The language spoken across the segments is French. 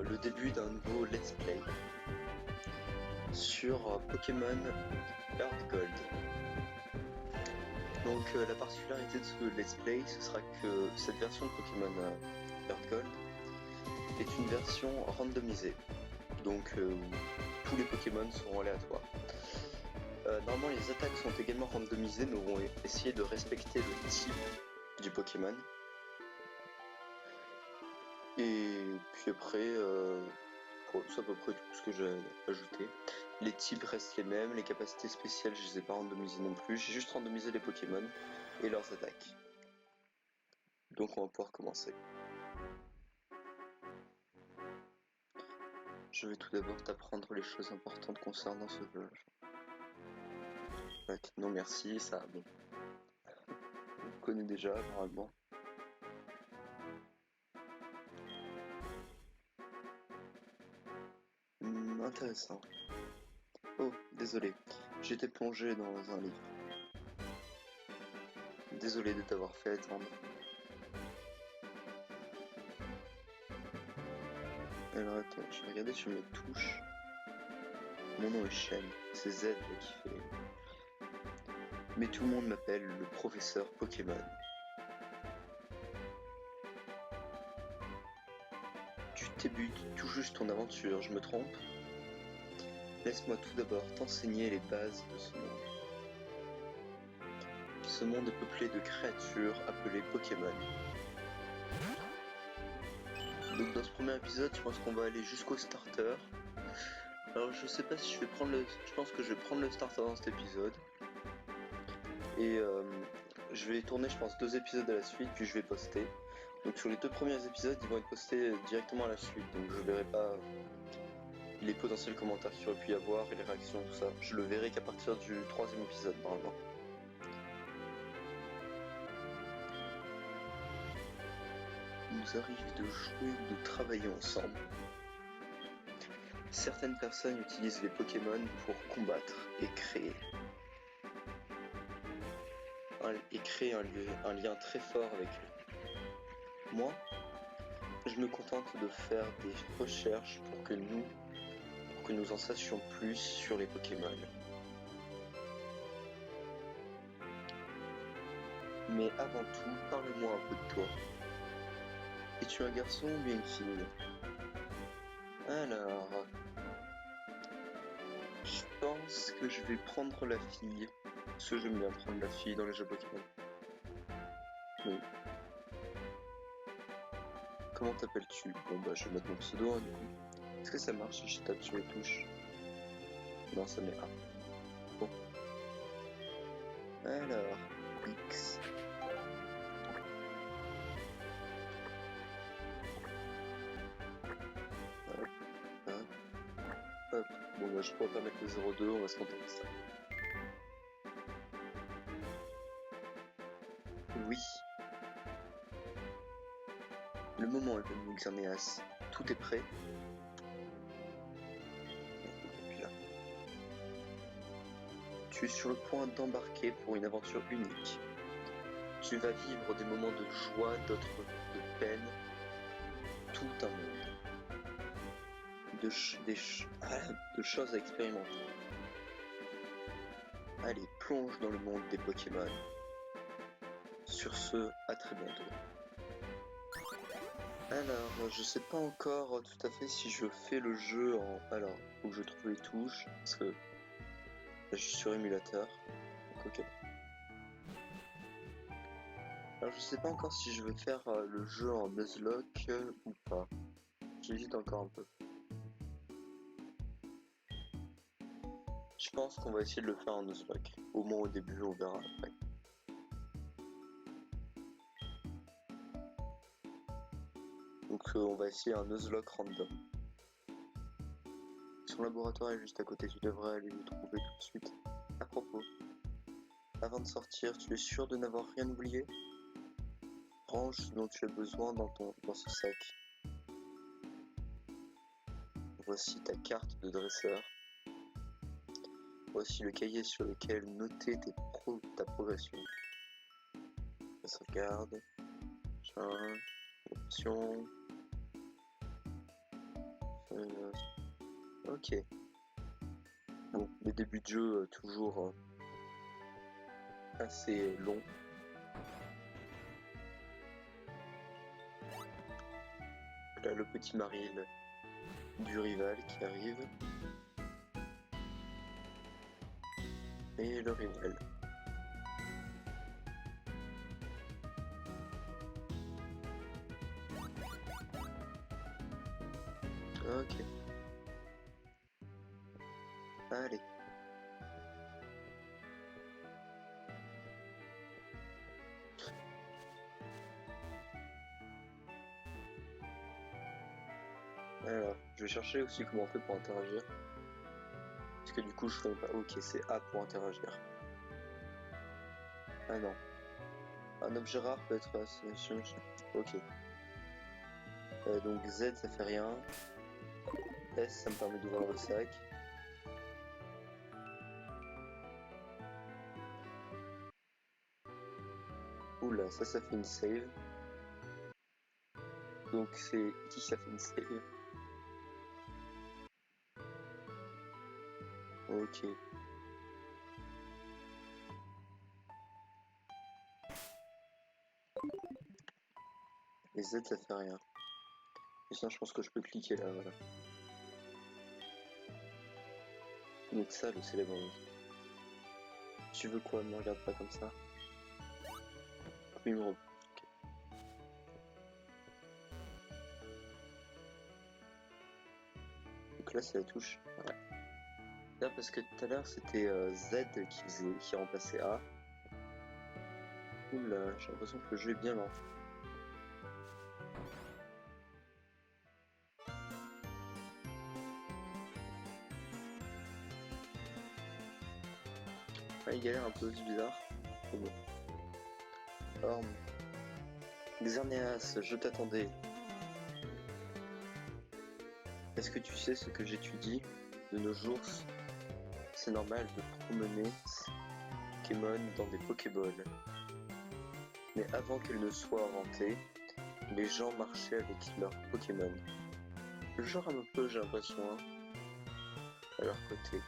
le début d'un nouveau Let's Play sur Pokémon Heart Gold. Donc la particularité de ce Let's Play, ce sera que cette version de Pokémon Heart Gold est une version randomisée. Donc tous les Pokémon seront aléatoires. Normalement les attaques sont également randomisées, mais on va essayer de respecter le type du Pokémon. Et puis après, c'est à peu près tout ce que j'ai ajouté. Les types restent les mêmes, les capacités spéciales je les ai pas randomisées non plus, j'ai juste randomisé les Pokémon et leurs attaques. Donc on va pouvoir commencer. Je vais tout d'abord t'apprendre les choses importantes concernant ce jeu. Non merci, ça bon. On connaît déjà normalement. Intéressant. Oh, désolé, j'étais plongé dans un livre. Désolé de t'avoir fait attendre. Alors attends, je vais regarder sur mes touches. Mon nom est Shen, c'est Z là qui fait... Mais tout le monde m'appelle le professeur Pokémon. Tu débutes tout juste ton aventure, je me trompe? Laisse-moi tout d'abord t'enseigner les bases de ce monde. Ce monde est peuplé de créatures appelées Pokémon. Donc dans ce premier épisode, je pense qu'on va aller jusqu'au starter. Alors je sais pas si je vais prendre le... Je pense que je vais prendre le starter dans cet épisode. Et je vais tourner je pense 2 épisodes à la suite, puis je vais poster. Donc sur les 2 premiers épisodes, ils vont être postés directement à la suite. Donc je verrai pas les potentiels commentaires qu'il y aurait pu y avoir et les réactions, tout ça. Je le verrai qu'à partir du 3e épisode normalement. Il nous arrive de jouer ou de travailler ensemble. Certaines personnes utilisent les Pokémon pour combattre et créer. Un lien très fort avec eux. Moi, je me contente de faire des recherches pour que nous en sachions plus sur les Pokémon. Mais avant tout, parle-moi un peu de toi. Es-tu un garçon ou bien une fille? Alors... Je pense que je vais prendre la fille. Parce que j'aime bien prendre la fille dans les jeux Pokémon. Oui. Comment t'appelles-tu? Bon bah je vais mettre mon pseudo hein, du coup. Est-ce que ça marche si je tape sur les touches? Non, ça met A. Bon. Alors, X. Hop, hop, hop. Bon bah je pourrais pas mettre le 02, on va se contenter de ça. Oui. Le moment est venu, Xerneas. Tout est prêt. Tu es sur le point d'embarquer pour une aventure unique. Tu vas vivre des moments de joie, d'autres de peine, tout un monde. De choses à expérimenter. Allez, plonge dans le monde des Pokémon. Sur ce, à très bientôt. Alors, je sais pas encore tout à fait si je fais le jeu en... Alors, faut que je trouve les touches, parce que là, je suis sur émulateur. Donc, ok. Alors, je sais pas encore si je veux faire le jeu en Nuzlocke ou pas. J'hésite encore un peu. Je pense qu'on va essayer de le faire en Nuzlocke. Au moins au début, on verra après. Donc on va essayer un Nuzlocke random. Son laboratoire est juste à côté, tu devrais aller le trouver tout de suite. À propos, avant de sortir, tu es sûr de n'avoir rien oublié? Range ce dont tu as besoin dans ce sac. Voici ta carte de dresseur. Voici le cahier sur lequel noter ta progression. La sauvegarde. Option. Ok. Bon, les débuts de jeu toujours assez longs. Là, le petit Maril du rival qui arrive. Et le rival. Ok. Allez. Alors, je vais chercher aussi comment on fait pour interagir. Parce que du coup, je connais pas. Ok, c'est A pour interagir. Ah non. Un objet rare peut être assigné. Ok. Donc Z, ça fait rien. S, ça me permet d'ouvrir le sac. Oula, ça fait une save. Donc c'est qui ça fait une save? Ok. Et Z, ça fait rien. Et sinon, je pense que je peux cliquer là, voilà. Donc ça, le célèbre. Tu veux quoi? Me regarde pas comme ça. Numéro. Ok. Donc là, c'est la touche. Ouais. Là, parce que tout à l'heure, c'était Z qui remplaçait A. Oula, j'ai l'impression que le jeu est bien lent. Ouais, il galère un peu, c'est bizarre. Mais bon. Orm. Xerneas, je t'attendais. Est-ce que tu sais ce que j'étudie de nos jours? C'est normal de promener Pokémon dans des Pokéballs. Mais avant qu'elles ne soient inventées, les gens marchaient avec leurs Pokémon. Genre un peu, j'ai l'impression, hein, à leur côté.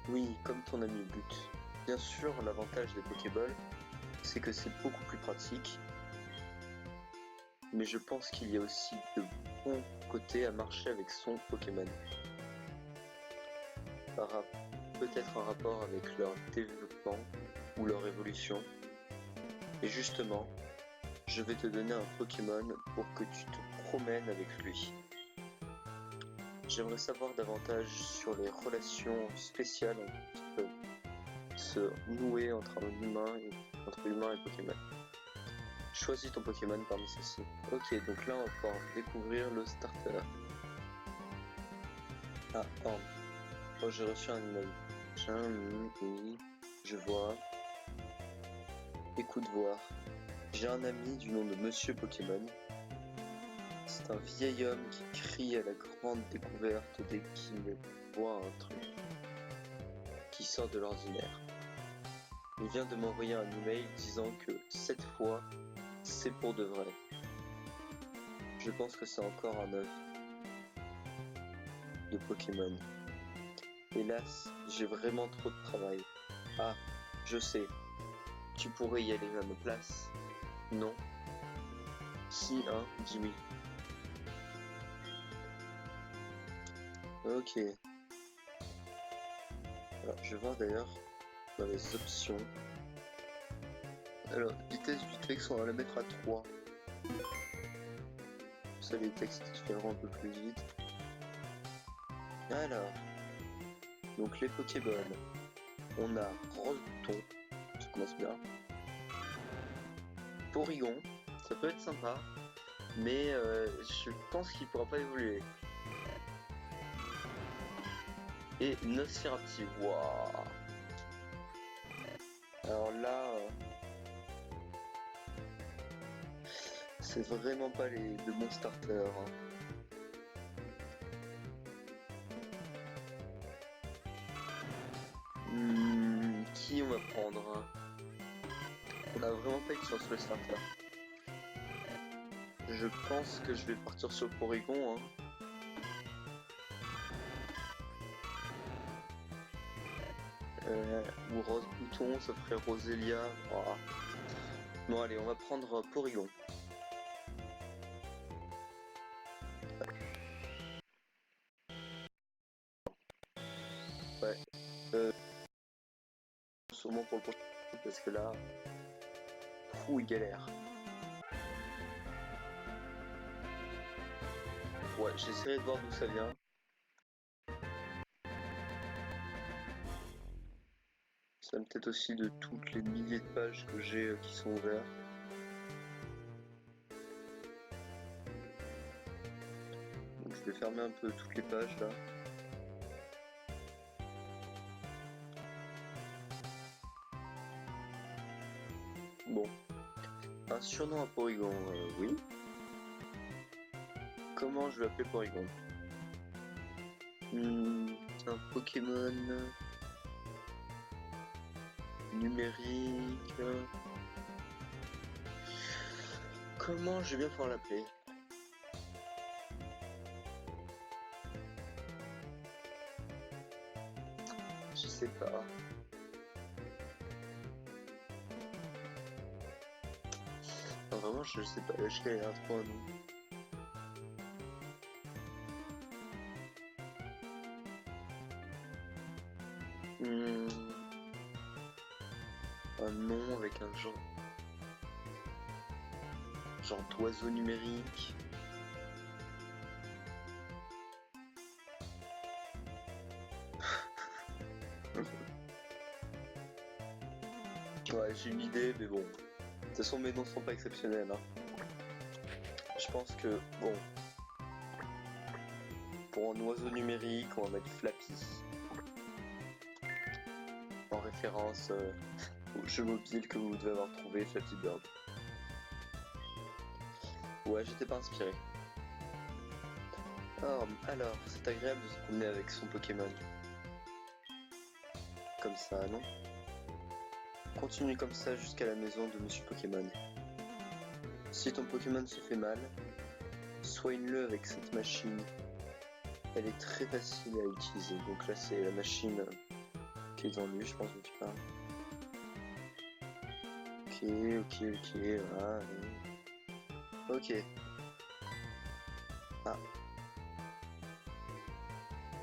Oui, comme ton ami But. Bien sûr, l'avantage des Pokéballs, c'est que c'est beaucoup plus pratique. Mais je pense qu'il y a aussi de bons côtés à marcher avec son Pokémon. Peut-être un rapport avec leur développement ou leur évolution. Et justement, je vais te donner un Pokémon pour que tu te promènes avec lui. J'aimerais savoir davantage sur les relations spéciales qui peuvent se nouer entre humain et Pokémon. Choisis ton Pokémon parmi ceux-ci. Ok, donc là on va pouvoir découvrir le starter. Ah, Orm. Oh, j'ai reçu un email. Oui, je vois. Écoute voir. J'ai un ami du nom de Monsieur Pokémon. C'est un vieil homme qui crie à la grande découverte dès qu'il voit un truc qui sort de l'ordinaire. Il vient de m'envoyer un email disant que cette fois, c'est pour de vrai. Je pense que c'est encore un œuf de Pokémon. Hélas, j'ai vraiment trop de travail. Ah, je sais. Tu pourrais y aller à ma place. Non. Si, hein, dis oui. Ok. Alors, je vais voir d'ailleurs dans les options. Alors, vitesse du texte, on va la mettre à 3. Ça, les textes différents un peu plus vite. Alors, donc les Pokéballs. On a Rolton, ça commence bien. Porygon, ça peut être sympa, mais je pense qu'il pourra pas évoluer. Et Nosferatu, waouh. Alors là, c'est vraiment pas de bons starters. Hein. Qui on va prendre hein. On a vraiment pas de chance sur le starter. Je pense que je vais partir sur Porygon. Hein. Ou Rose Bouton, ça ferait Roselia. Oh. Bon allez, on va prendre Porygon. Ouais. Sûrement pour le prochain, parce que là... Fou, il galère. Ouais, j'essaierai de voir d'où ça vient. Ça vient peut-être aussi de toutes les milliers de pages que j'ai qui sont ouvertes. Donc je vais fermer un peu toutes les pages là. Bon. Un surnom à Porygon, oui. Comment je vais appeler Porygon? C'est un Pokémon numérique. Comment je vais bien pouvoir l'appeler? Je sais pas. Non, vraiment, je sais pas. Je galère trop un nom. Un nom avec un genre d'oiseau numérique. Ouais, j'ai une idée, mais bon. De toute façon, mes noms sont pas exceptionnels. Hein. Je pense que, bon, pour un oiseau numérique, on va mettre Flappy. En référence au jeu mobile que vous devez avoir trouvé, Flappy Bird. Ouais, j'étais pas inspiré. Alors, c'est agréable de se promener avec son Pokémon. Comme ça, non? Continue comme ça jusqu'à la maison de Monsieur Pokémon. Si ton Pokémon se fait mal, soigne-le avec cette machine. Elle est très facile à utiliser. Donc là, c'est la machine qui est vendue, je pense que tu parles. Ok, voilà. Ok. Ah.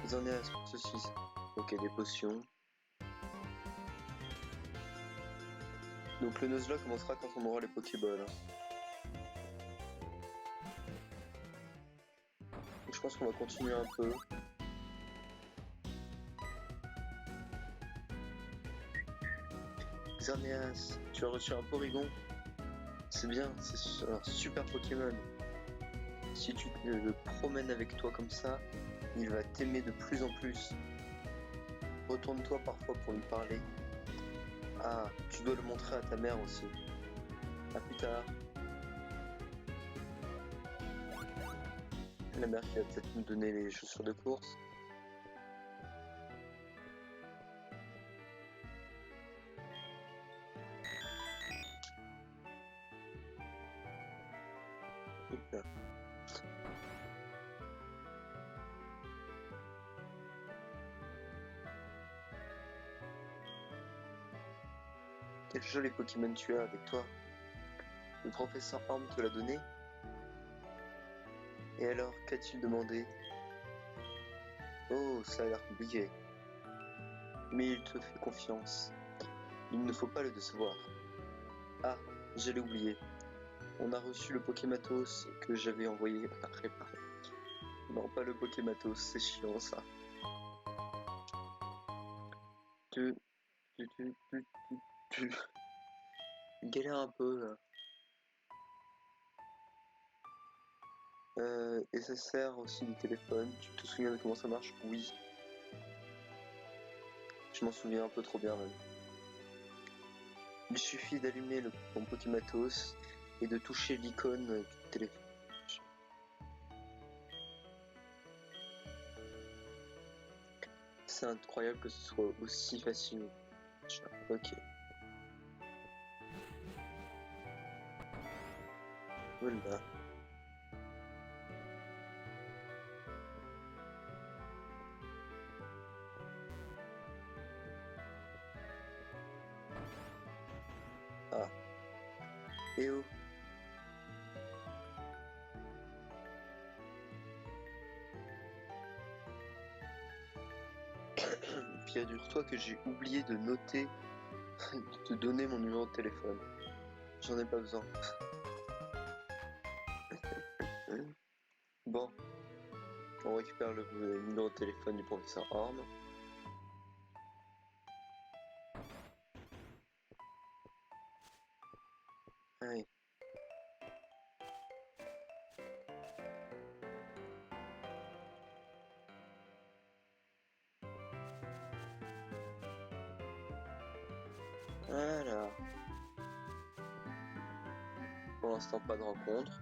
Ils en est à ceci. Ok, des potions. Donc le Nuzlocke commencera quand on aura les Pokéballs. Donc, je pense qu'on va continuer un peu. Xerneas, tu as reçu un Porygon. C'est bien, c'est un super Pokémon. Si tu le promènes avec toi comme ça, il va t'aimer de plus en plus. Retourne-toi parfois pour lui parler. Ah, tu dois le montrer à ta mère aussi. À plus tard. La mère qui va peut-être nous donner les chaussures de course. Super. Quel joli Pokémon tu as avec toi. Le professeur Orm te l'a donné? Et alors, qu'a-t-il demandé? Oh, ça a l'air compliqué. Mais il te fait confiance. Il ne faut pas le décevoir. Ah, j'allais oublier. On a reçu le Pokématos que j'avais envoyé à réparer. Non, pas le Pokématos, c'est chiant ça. Tu... Galère un peu là. Et ça sert aussi du téléphone. Tu te souviens de comment ça marche? Oui. Je m'en souviens un peu trop bien même. Il suffit d'allumer ton Pokématos et de toucher l'icône du téléphone. C'est incroyable que ce soit aussi facile. Ok. Voilà. Eh oh. Figure-toi que j'ai oublié de noter, de te donner mon numéro de téléphone. J'en ai pas besoin. Bon, on récupère le numéro de téléphone du professeur Horn. Allez. Voilà. Pour l'instant, pas de rencontre. De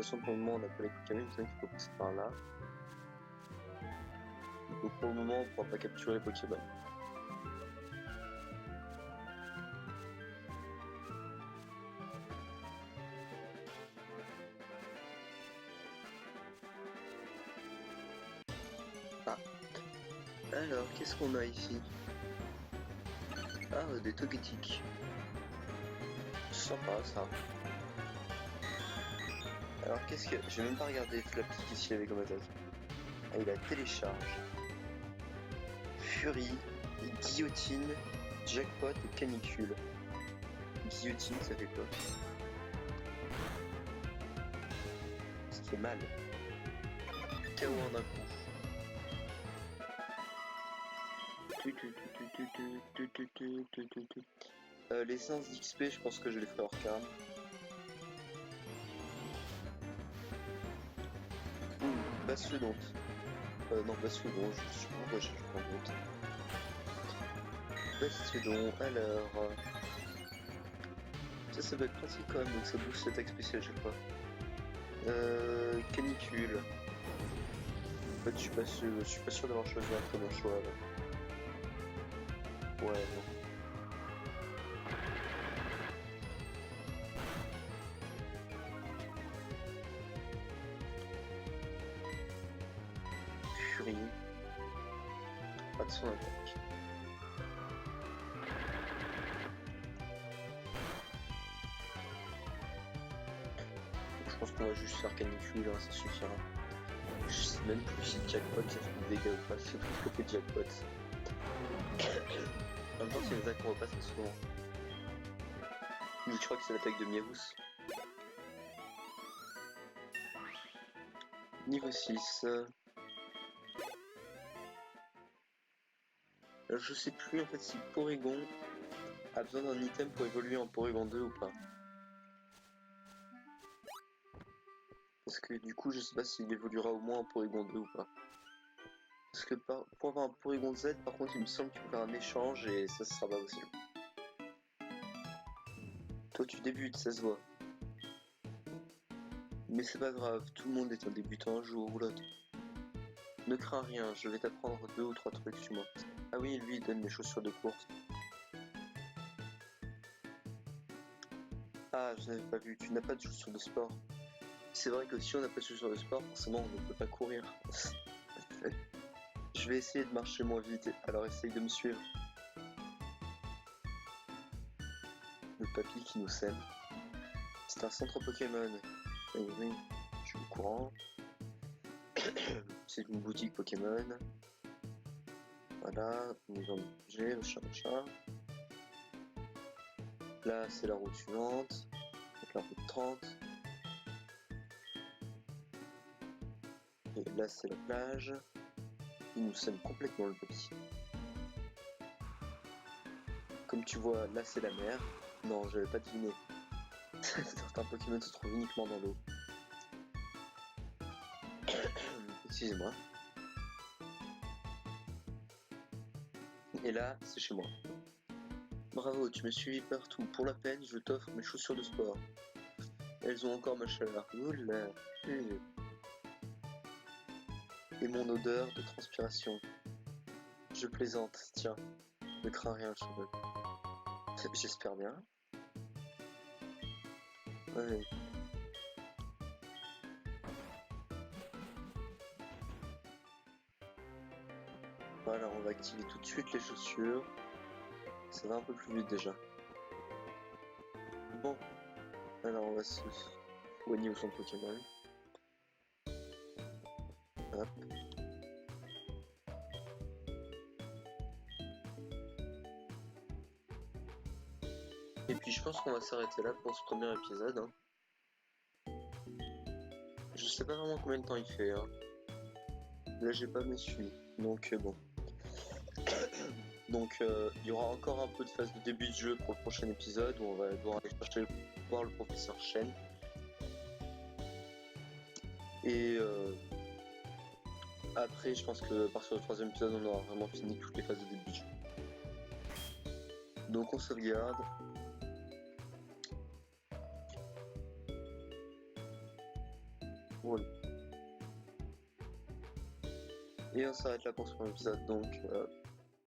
toute façon, pour le moment, on n'a pas les Pokémon, il faut passer par là. Donc pour le moment, on ne pourra pas capturer les Pokémon. Ah. Alors, qu'est-ce qu'on a ici? Ah, des Togetic. Sympa ça. Alors qu'est-ce que... J'ai même pas regardé Flappy qu'est-ce qu'il avait comme attaque. Ah, il a télécharge. Fury, Guillotine, Jackpot et Canicule. Guillotine, ça fait quoi? Ça fait mal. KO en un coup. L'essence d'XP, je pense que je les ferai hors cam. Bastiodonte. Non, Bastiodon, je sais pas pourquoi j'ai fait un autre. Bastiodon, alors... Ça va être pratique quand même, donc ça booste l'attaque spéciale chaque fois. Canicule. En fait, je suis pas sûr d'avoir choisi un très bon choix là. Ouais, non. Fury. Pas de son attaque. Je pense qu'on va juste faire canicule, hein, ça suffira. Je sais même plus si Jackpot ça fait des dégâts ou pas, c'est tout ce que fait Jackpot. En même temps, c'est une attaque qu'on repasse souvent. Mais je crois que c'est l'attaque de Miaus. Niveau 6. Je sais plus en fait si Porygon a besoin d'un item pour évoluer en Porygon 2 ou pas. Parce que du coup, je sais pas s'il évoluera au moins en Porygon 2 ou pas. Parce que pour avoir un Porygon Z, par contre, il me semble qu'il faut faire un échange et ça sera pas possible. Toi, tu débutes, ça se voit. Mais c'est pas grave, tout le monde est un débutant un jour ou l'autre. Ne crains rien, je vais t'apprendre 2 ou 3 trucs sur moi. Ah oui, lui, il donne des chaussures de course. Ah, je n'avais pas vu, tu n'as pas de chaussures de sport. C'est vrai que si on n'a pas de chaussures de sport, forcément on ne peut pas courir. Je vais essayer de marcher moins vite, alors essaye de me suivre. Le papy qui nous sème. C'est un centre Pokémon. Oui, oui, je suis au courant. C'est une boutique Pokémon. Voilà, nous allons bouger, machin, machin. Là, c'est la route suivante. Donc la route 30. Et là, c'est la plage. Il nous sème complètement le papy. Comme tu vois, là, c'est la mer. Non, j'avais pas deviné. Certains Pokémon se trouvent uniquement dans l'eau. Excusez-moi. Et là, c'est chez moi. Bravo, tu m'as suivi partout. Pour la peine, je t'offre mes chaussures de sport. Elles ont encore ma chaleur. Oula. Et mon odeur de transpiration. Je plaisante, tiens. Ne crains rien, cheveux. J'espère bien. Ouais. Voilà, on va activer tout de suite les chaussures. Ça va un peu plus vite déjà. va se soigner où son Pokémon. Hop. Et puis je pense qu'on va s'arrêter là pour ce premier épisode. Hein. Je sais pas vraiment combien de temps il fait. Hein. Là j'ai pas mes suivis. Donc bon. Donc il y aura encore un peu de phase de début de jeu pour le prochain épisode où on va devoir aller chercher voir le professeur Shen. Et après je pense que à partir du troisième épisode on aura vraiment fini toutes les phases de début de jeu. Donc on sauvegarde. Voilà. Et on s'arrête là pour ce premier épisode donc